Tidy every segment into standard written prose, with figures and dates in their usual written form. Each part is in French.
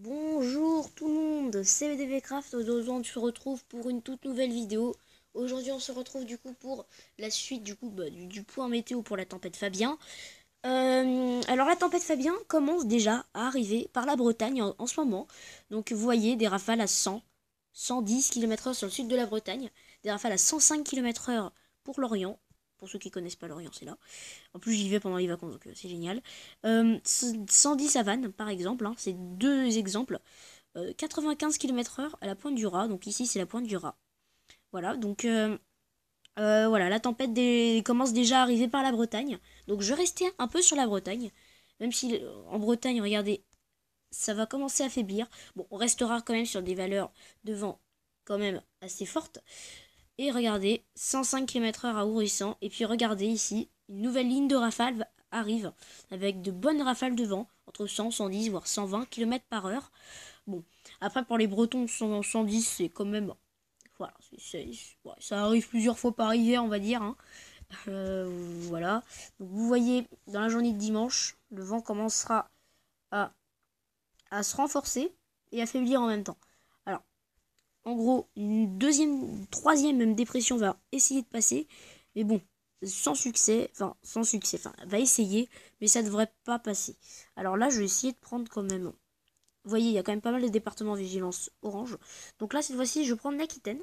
Bonjour tout le monde, c'est BDVcraft. Aujourd'hui on se retrouve pour une toute nouvelle vidéo. Aujourd'hui on se retrouve du coup pour la suite du point météo pour la tempête Fabien. Alors la tempête Fabien commence déjà à arriver par la Bretagne en ce moment. Donc vous voyez des rafales à 100, 110 km/h sur le sud de la Bretagne, des rafales à 105 km/h pour l'Orient. Pour ceux qui connaissent pas l'Orient, c'est là. En plus, j'y vais pendant les vacances, donc c'est génial. 110 à Vannes, par exemple, hein, c'est deux exemples. 95 km/h à la pointe du Raz, donc ici c'est la pointe du Raz. Voilà, donc voilà, la tempête commence déjà à arriver par la Bretagne. Donc je restais un peu sur la Bretagne, même si en Bretagne, regardez, ça va commencer à faiblir. Bon, on restera quand même sur des valeurs de vent quand même assez fortes. Et regardez, 105 km/h à Ourissan. Et puis regardez ici, une nouvelle ligne de rafale arrive avec de bonnes rafales de vent, entre 100, 110, voire 120 km/h. Bon, après pour les Bretons, 110, c'est quand même... Voilà, ouais, ça arrive plusieurs fois par hiver, on va dire. Hein. Voilà. Donc vous voyez, dans la journée de dimanche, le vent commencera à, à se renforcer et à faiblir en même temps. Alors, en gros, une troisième même dépression va essayer de passer. Mais bon, sans succès, va essayer, mais ça devrait pas passer. Alors là, je vais essayer de prendre quand même. Vous voyez, il y a quand même pas mal de départements vigilance orange. Donc là, cette fois-ci, je vais prendre l'Aquitaine.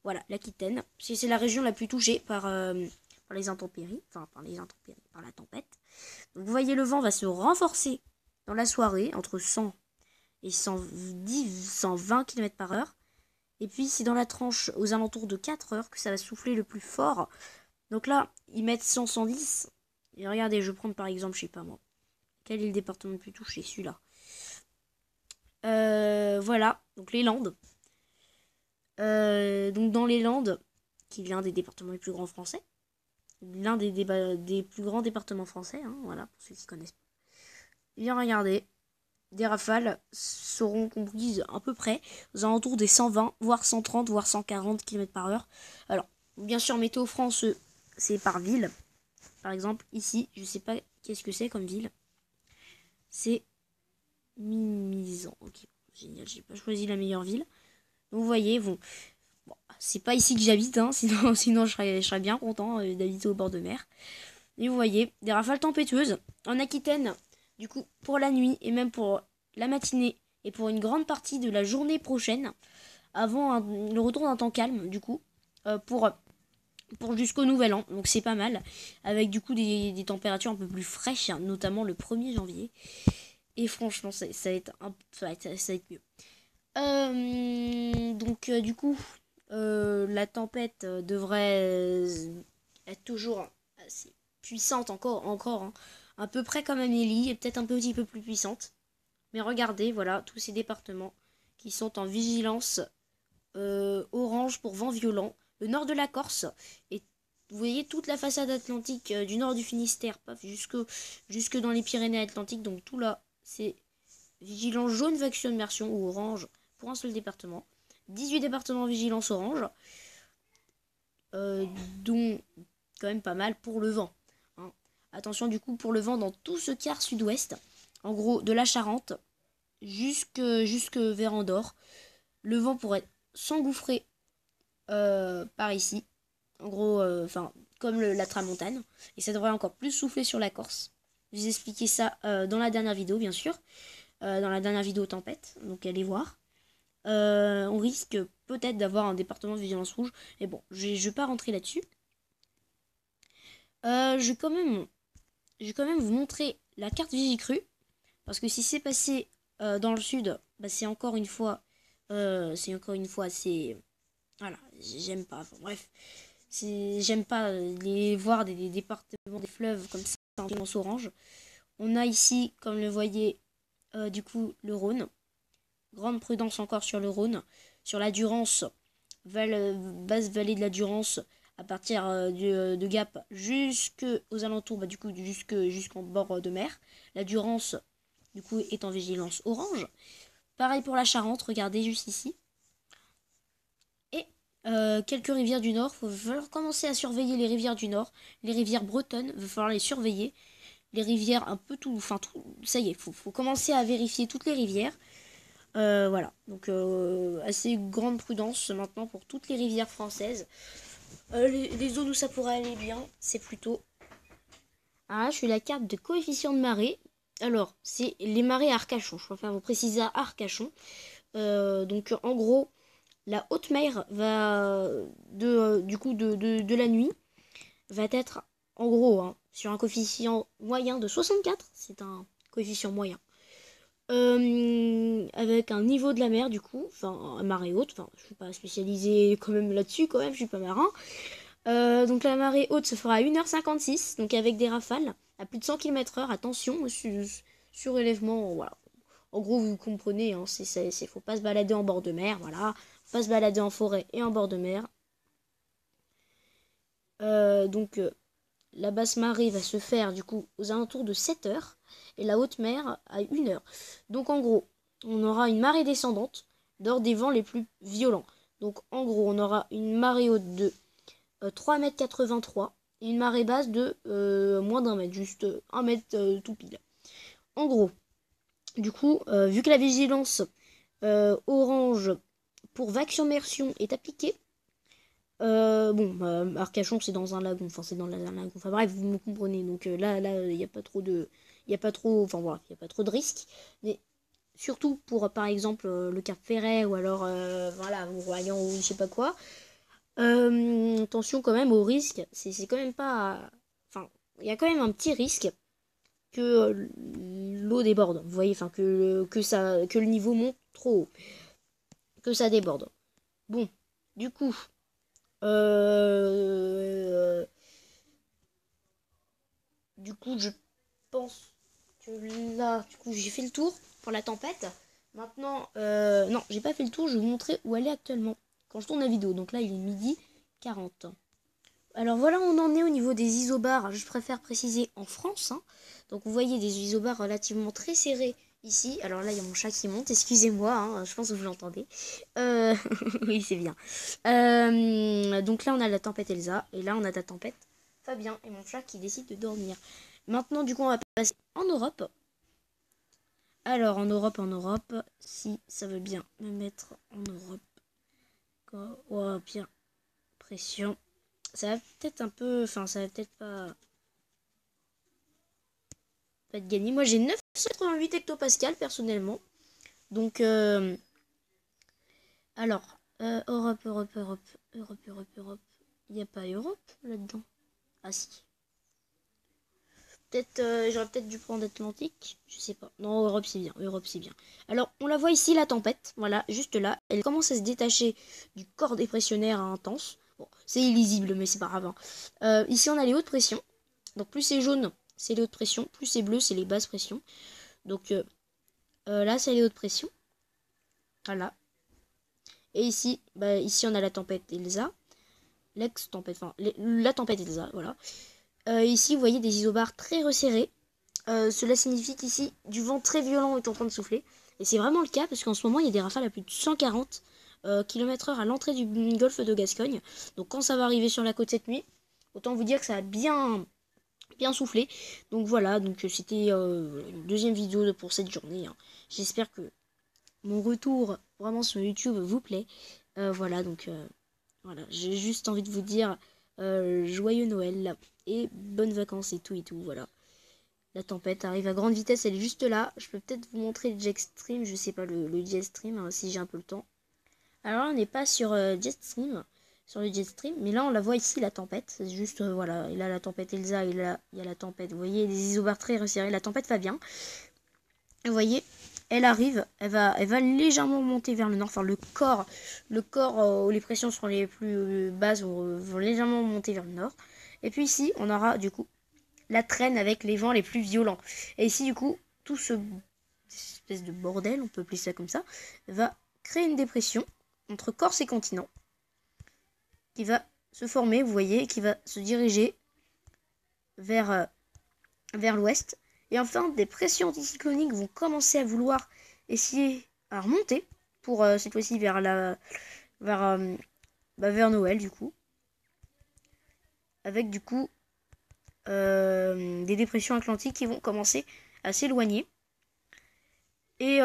Voilà, l'Aquitaine. C'est la région la plus touchée par les intempéries. Enfin, par les intempéries, par la tempête. Donc vous voyez, le vent va se renforcer dans la soirée, entre 100 et 110, 120 km/h. Et puis c'est dans la tranche aux alentours de 4 heures que ça va souffler le plus fort. Donc là, ils mettent 100, 110. Et regardez, je vais prendre par exemple, je sais pas moi. Quel est le département le plus touché? Celui-là. Voilà, donc les Landes. Donc dans les Landes, qui est l'un des départements les plus grands français. L'un des plus grands départements français, hein, voilà, pour ceux qui connaissent pas. Et bien regardez, des rafales seront comprises à peu près aux alentours des 120, voire 130, voire 140 km/h. Alors, bien sûr, Météo France, c'est par ville. Par exemple, ici, je sais pas qu'est-ce que c'est comme ville. C'est Mimizan. Ok, génial, j'ai pas choisi la meilleure ville. Donc, vous voyez, bon, c'est pas ici que j'habite, hein, sinon je serais bien content d'habiter au bord de mer. Et vous voyez, des rafales tempétueuses en Aquitaine, du coup, pour la nuit et même pour la matinée et pour une grande partie de la journée prochaine, avant le retour d'un temps calme, du coup, pour jusqu'au nouvel an. Donc c'est pas mal, avec du coup des températures un peu plus fraîches, hein, notamment le 1er janvier. Et franchement, ça va être ça va être mieux. Donc du coup, la tempête devrait être toujours assez puissante encore hein. À peu près comme Amélie, et peut-être un petit peu plus puissante. Mais regardez, voilà, tous ces départements qui sont en vigilance orange pour vent violent. Le nord de la Corse, et vous voyez toute la façade atlantique du nord du Finistère, paf, jusque dans les Pyrénées-Atlantiques. Donc tout là, c'est vigilance jaune vaccination immersion ou orange pour un seul département. 18 départements en vigilance orange, dont quand même pas mal pour le vent. Hein. Attention du coup pour le vent dans tout ce quart sud-ouest. En gros, de la Charente jusque vers Andorre. Le vent pourrait s'engouffrer par ici. En gros, comme la tramontane. Et ça devrait encore plus souffler sur la Corse. Je vous ai expliqué ça dans la dernière vidéo, bien sûr. Dans la dernière vidéo tempête. Donc allez voir. On risque peut-être d'avoir un département de vigilance rouge. Mais bon, je ne vais pas rentrer là-dessus. Je vais quand même vous montrer la carte Vigicru. Parce que si c'est passé dans le sud, bah, c'est encore une fois assez... Voilà, j'aime pas. Enfin, bref, j'aime pas les voir des départements, des fleuves comme ça en vigilance orange. On a ici, comme le voyez, du coup, le Rhône. Grande prudence encore sur le Rhône. Sur la Durance, basse vallée de la Durance, à partir de Gap jusqu'aux alentours, bah, du coup, jusqu'en bord de mer. La Durance, du coup, est en vigilance orange. Pareil pour la Charente, regardez juste ici. Et quelques rivières du Nord, il va falloir commencer à surveiller les rivières du Nord. Les rivières bretonnes, il va falloir les surveiller. les rivières, un peu tout, enfin tout, ça y est, faut commencer à vérifier toutes les rivières. Voilà, donc assez grande prudence maintenant pour toutes les rivières françaises. Les zones où ça pourrait aller bien, c'est plutôt... Ah, je suis la carte de coefficient de marée. Alors, c'est les marées à Arcachon. Je préfère vous préciser à Arcachon. Donc, en gros, la haute mer va, du coup, de la nuit, va être, en gros, hein, sur un coefficient moyen de 64. C'est un coefficient moyen. Avec un niveau de la mer, du coup, enfin, marée haute. Enfin, je suis pas spécialisée quand même là-dessus, quand même, je suis pas marin. Donc la marée haute se fera à 1h56, donc avec des rafales à plus de 100 km/h. Attention, surélèvement, voilà. En gros, vous comprenez, hein, faut pas se balader en bord de mer, voilà. Faut pas se balader en forêt et en bord de mer. Donc la basse marée va se faire du coup aux alentours de 7h et la haute mer à 1h. Donc en gros, on aura une marée descendante lors des vents les plus violents. Donc en gros, on aura une marée haute de 3,83 m et une marée basse de moins d'un mètre, juste 1 mètre tout pile. En gros, du coup, vu que la vigilance orange pour vague-submersion est appliquée, Arcachon c'est dans un lagon, enfin c'est dans un lagon, enfin bref, vous me comprenez, donc là, il n'y a pas trop de... Il n'y a pas trop, enfin voilà, il n'y a pas trop de risques, mais surtout pour par exemple le Cap Ferret ou alors voilà, ou Royan ou je sais pas quoi. Attention quand même au risque, c'est quand même pas... Enfin, il y a quand même un petit risque que l'eau déborde, vous voyez, enfin que le niveau monte trop haut, que ça déborde. Bon, du coup, euh, je pense que là, du coup, j'ai fait le tour pour la tempête. Maintenant, non, j'ai pas fait le tour, je vais vous montrer où elle est actuellement quand je tourne la vidéo. Donc là, il est midi 40. Alors voilà, on en est au niveau des isobars. Je préfère préciser en France, hein. Donc vous voyez des isobars relativement très serrés ici. Alors là, il y a mon chat qui monte, excusez-moi, hein, je pense que vous l'entendez. Oui, c'est bien. Donc là, on a la tempête Elsa, et là, on a la tempête Fabien, et mon chat qui décide de dormir. Maintenant, du coup, on va passer en Europe. Alors, en Europe, si ça veut bien me mettre en Europe. Oh, bien, pression. Ça va peut-être un peu... Enfin, ça va peut-être pas être gagné. Moi, j'ai 988 hectopascales, personnellement. Donc, alors, Europe. Il n'y a pas Europe là-dedans. Ah si. Peut-être, j'aurais peut-être dû prendre Atlantique. Je sais pas. Non, Europe, c'est bien. Europe, c'est bien. Alors, on la voit ici, la tempête. Voilà, juste là. Elle commence à se détacher du corps dépressionnaire intense. Bon, c'est illisible, mais c'est pas grave, hein. Ici, on a les hautes pressions. Donc, plus c'est jaune, c'est les hautes pressions. Plus c'est bleu, c'est les basses pressions. Donc, là, c'est les hautes pressions. Voilà. Et ici, ici, on a la tempête Elsa. L'ex-tempête, enfin, la tempête Elsa, voilà. Ici, vous voyez des isobars très resserrés. Cela signifie qu'ici, du vent très violent est en train de souffler. Et c'est vraiment le cas, parce qu'en ce moment, il y a des rafales à plus de 140 km/h à l'entrée du golfe de Gascogne. Donc quand ça va arriver sur la côte cette nuit, autant vous dire que ça a bien soufflé. Donc voilà, donc c'était une deuxième vidéo pour cette journée, hein. J'espère que mon retour vraiment sur YouTube vous plaît. Voilà, donc voilà, j'ai juste envie de vous dire joyeux Noël et bonnes vacances et tout, voilà. La tempête arrive à grande vitesse, elle est juste là. Je peux peut-être vous montrer le Jetstream, je sais pas, le Jetstream, hein, si j'ai un peu le temps. Alors là, on n'est pas sur Jetstream, sur le Jetstream, mais là, on la voit ici, la tempête. C'est juste, voilà, il a la tempête Elsa, il y a la tempête, vous voyez, les isobars très resserrés, la tempête Fabien. Vous voyez, elle arrive, elle va légèrement monter vers le nord, enfin le corps où les pressions seront les plus basses vont légèrement monter vers le nord. Et puis ici, on aura du coup la traîne avec les vents les plus violents. Et ici, du coup, tout ce espèce de bordel, on peut appeler ça comme ça, va créer une dépression entre Corse et continent qui va se former, vous voyez, qui va se diriger vers l'ouest. Et enfin, des pressions anticycloniques vont commencer à vouloir essayer à remonter pour cette fois-ci vers vers Noël, du coup. Avec du coup des dépressions atlantiques qui vont commencer à s'éloigner. Et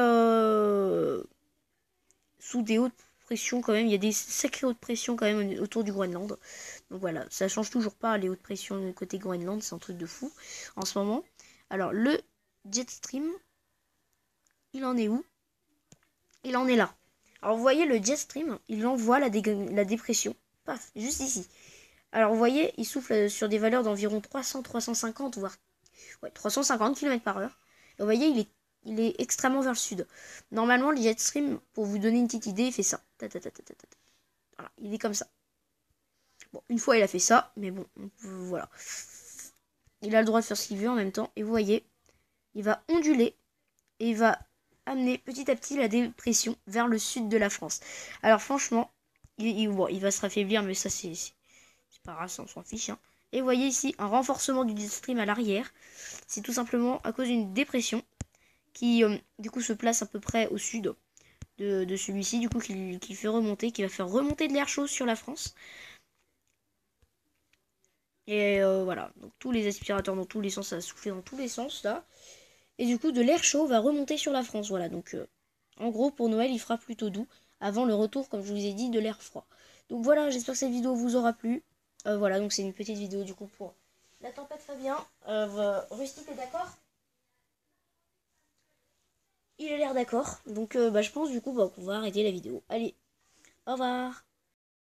sous des hautes pressions quand même, il y a des sacrées hautes pressions quand même autour du Groenland. Donc voilà, ça change toujours pas les hautes pressions côté Groenland, c'est un truc de fou en ce moment. Alors le jet stream, il en est où? Il en est là. Alors vous voyez le jet stream, il envoie la dépression, paf, juste ici. Alors vous voyez, il souffle sur des valeurs d'environ 300-350, voire 350 km par heure. Et vous voyez, il est extrêmement vers le sud. Normalement, le jet stream, pour vous donner une petite idée, il fait ça. Voilà, il est comme ça. Bon, une fois, il a fait ça, mais bon, voilà. Il a le droit de faire ce qu'il veut en même temps. Et vous voyez, il va onduler et il va amener petit à petit la dépression vers le sud de la France. Alors franchement, il va se raffaiblir, mais ça, c'est pas grave, ça, on s'en fiche. Hein. Et vous voyez ici un renforcement du jet stream à l'arrière. C'est tout simplement à cause d'une dépression qui du coup se place à peu près au sud de celui-ci, du coup qui fait remonter, qui va faire remonter de l'air chaud sur la France. Et voilà, donc tous les aspirateurs dans tous les sens, ça va souffler dans tous les sens là. Et du coup de l'air chaud va remonter sur la France, voilà. Donc en gros pour Noël il fera plutôt doux, avant le retour comme je vous ai dit de l'air froid. Donc voilà, j'espère que cette vidéo vous aura plu. Voilà, donc c'est une petite vidéo du coup pour la tempête Fabien. Rustique est d'accord? Il a l'air d'accord. Donc je pense du coup qu'on va arrêter la vidéo. Allez, au revoir.